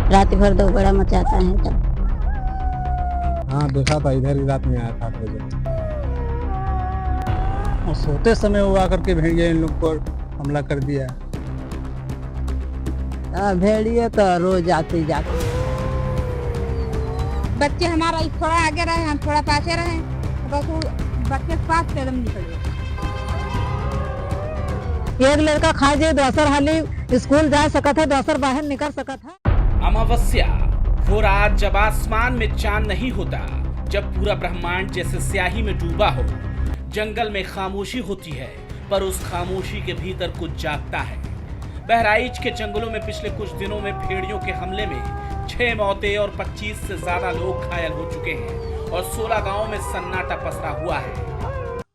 रात भर दो बड़ा मचाता है तब। हाँ देखा था, इधर ही रात में आया था 8 बजे और सोते समय वो आकर के भेड़िया इन लोग पर हमला कर दिया। भेड़िए तो रोज आती जाती। बच्चे हमारा थोड़ा आगे रहे, हम थोड़ा पाछे रहे, बस वो बच्चे के पास कदम निकले। एक लड़का खा जाए दोसर हाली स्कूल जा सकता है, दोसर बाहर निकल सकता है। अमावस्या वो रात जब आसमान में चांद नहीं होता, जब पूरा ब्रह्मांड जैसे स्याही में डूबा हो। जंगल में खामोशी होती है, पर उस खामोशी के भीतर कुछ जागता है। बहराइच के जंगलों में पिछले कुछ दिनों में भेड़ियों के हमले में 6 मौतें और 25 से ज्यादा लोग घायल हो चुके हैं और 16 गांवों में सन्नाटा पसरा हुआ है।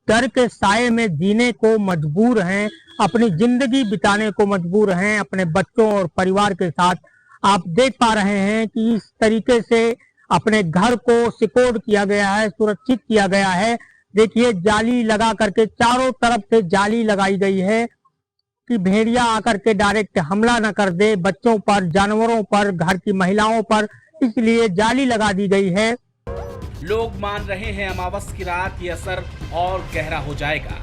डर के साये में जीने को मजबूर हैं, अपनी जिंदगी बिताने को मजबूर हैं अपने बच्चों और परिवार के साथ। आप देख पा रहे हैं कि इस तरीके से अपने घर को सिक्योर किया गया है, सुरक्षित किया गया है। देखिए जाली लगा करके चारों तरफ से जाली लगाई गई है कि भेड़िया आकर के डायरेक्ट हमला न कर दे बच्चों पर, जानवरों पर, घर की महिलाओं पर, इसलिए जाली लगा दी गई है। लोग मान रहे हैं अमावस की रात ये असर और गहरा हो जाएगा।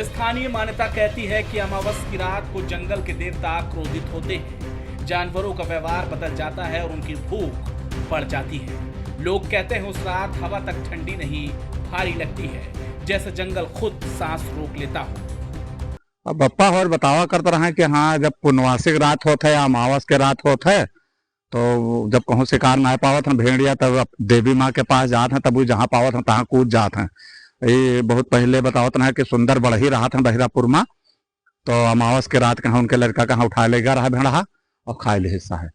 स्थानीय मान्यता कहती है कि अमावस की रात को जंगल के देवता क्रोधित होते हैं, जानवरों का व्यवहार बदल जाता है और उनकी भूख बढ़ जाती है। लोग कहते हैं उस रात हवा तक ठंडी नहीं भारी लगती है, जैसे जंगल खुद सांस रोक लेता हो। अब बप्पा और बतावा करते रहे कि हाँ जब पूर्णवासी रात होता है या अमावस के रात होता है तो जब कहूँ शिकार ना पावत हैं भेड़िया तब देवी माँ के पास जाते हैं, तब वो जहाँ पावत हैं तहाँ कूद जाते हैं। ये बहुत पहले बतावत है कि सुंदर बढ़ ही रहा था बहिरापुर में, तो अमावस के रात कहाँ उनके लड़का कहाँ उठा लेगा रहा भेड़ा और खाए ले हिस्सा है।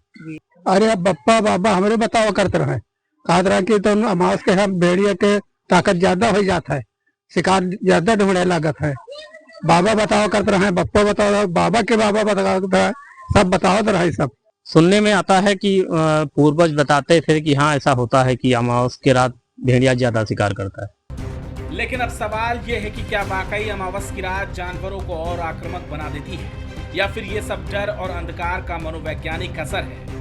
अरे अब बप्पा बाबा हमारे बतावा करते रहे, कहा रहा कि तो अमावस के हम भेड़िया के ताकत ज्यादा हो जाता है, शिकार ज्यादा ढूंढे लागत है। बाबा बतावा करते रहे, बप्पा बताओ, बाबा के बाबा बताओ, सब बताओ तो रहे। सब सुनने में आता है कि पूर्वज बताते थे कि हाँ ऐसा होता है कि अमावस की रात भेड़िया ज्यादा शिकार करता है। लेकिन अब सवाल यह है कि क्या वाकई अमावस की रात जानवरों को और आक्रामक बना देती है, या फिर ये सब डर और अंधकार का मनोवैज्ञानिक असर है।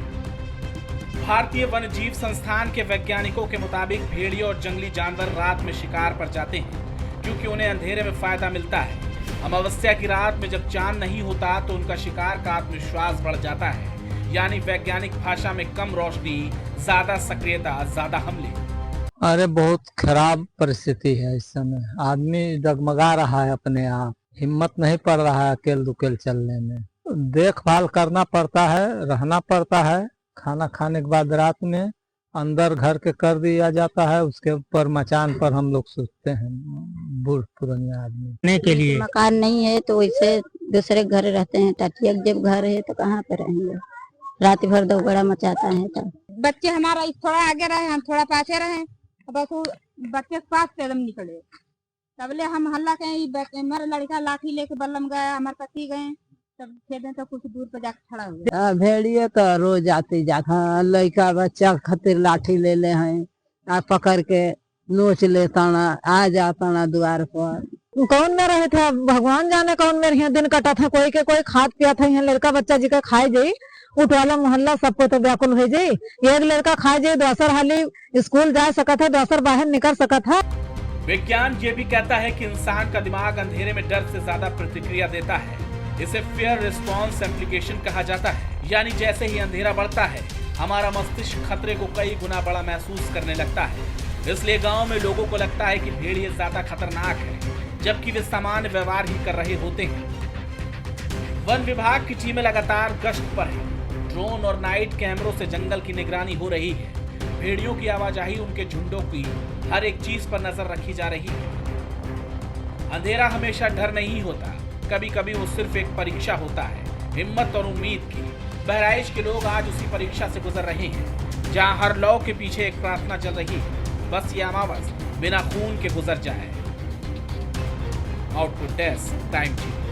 भारतीय वन्यजीव संस्थान के वैज्ञानिकों के मुताबिक भेड़िए और जंगली जानवर रात में शिकार पर जाते हैं क्योंकि उन्हें अंधेरे में फायदा मिलता है। अमावस्या की रात में जब चांद नहीं होता तो उनका शिकार का आत्मविश्वास बढ़ जाता है, यानी वैज्ञानिक भाषा में कम रोशनी, ज्यादा सक्रियता, ज्यादा हमले। अरे बहुत खराब परिस्थिति है इस समय, आदमी डगमगा रहा है अपने आप, हिम्मत नहीं पड़ रहा है अकेल दुकेल चलने में। देखभाल करना पड़ता है, रहना पड़ता है। खाना खाने के बाद रात में अंदर घर के कर दिया जाता है, उसके ऊपर मचान पर हम लोग सोचते हैं बूढ़ पुराने आदमी के लिए। मकान नहीं है तो वैसे दूसरे घर रहते हैं, टटिया जब घर है तो कहाँ पे रहेंगे। रात भर दो बड़ा मचाता है तब। बच्चे हमारा थोड़ा आगे रहे, हम थोड़ा पाछे रहे, बस वो बच्चे के पास कदम निकले, तबले हम हल्ला कहें। मेरा लड़का लाठी लेके बल्लम गया, हमारे पति गए, तब खेदे तो कुछ दूर पर जाकर खड़ा हुआ। भेड़िए तो रोज आती जाती। हाँ लड़का बच्चा खातिर लाठी ले ले हैं, आ पकड़ के नोच लेता ना, आ जाता ना द्वार पर। कौन में रहे थे भगवान जाने, कौन में यहाँ दिन कटा था, कोई के कोई खाद पिया था, यहाँ लड़का बच्चा जी का खाए जाये, उठवाला मोहल्ला सबको तो व्याकुल हो जाये। एक लड़का खाए जाये, दोसर हाली स्कूल जा सकता है, दोसर बाहर निकल सकता है। विज्ञान ये भी कहता है कि इंसान का दिमाग अंधेरे में डर से ज्यादा प्रतिक्रिया देता है। इसे फियर रिस्पॉन्स एप्लीकेशन कहा जाता है, यानी जैसे ही अंधेरा बढ़ता है हमारा मस्तिष्क खतरे को कई गुना बड़ा महसूस करने लगता है। इसलिए गांव में लोगों को लगता है कि भेड़िए ज्यादा खतरनाक है, जबकि वे सामान्य व्यवहार ही कर रहे होते हैं। वन विभाग की टीमें लगातार गश्त पर है, ड्रोन और नाइट कैमरों से जंगल की निगरानी हो रही है। भेड़ियों की आवाजाही, उनके झुंडों की हर एक चीज पर नजर रखी जा रही है। अंधेरा हमेशा डर नहीं होता, कभी कभी वो सिर्फ एक परीक्षा होता है, हिम्मत और उम्मीद की। बहराइच के लोग आज उसी परीक्षा से गुजर रहे हैं, जहां हर लौ के पीछे एक प्रार्थना चल रही है, बस ये अमावस बिना खून के गुजर जाए। Output desk, time TV.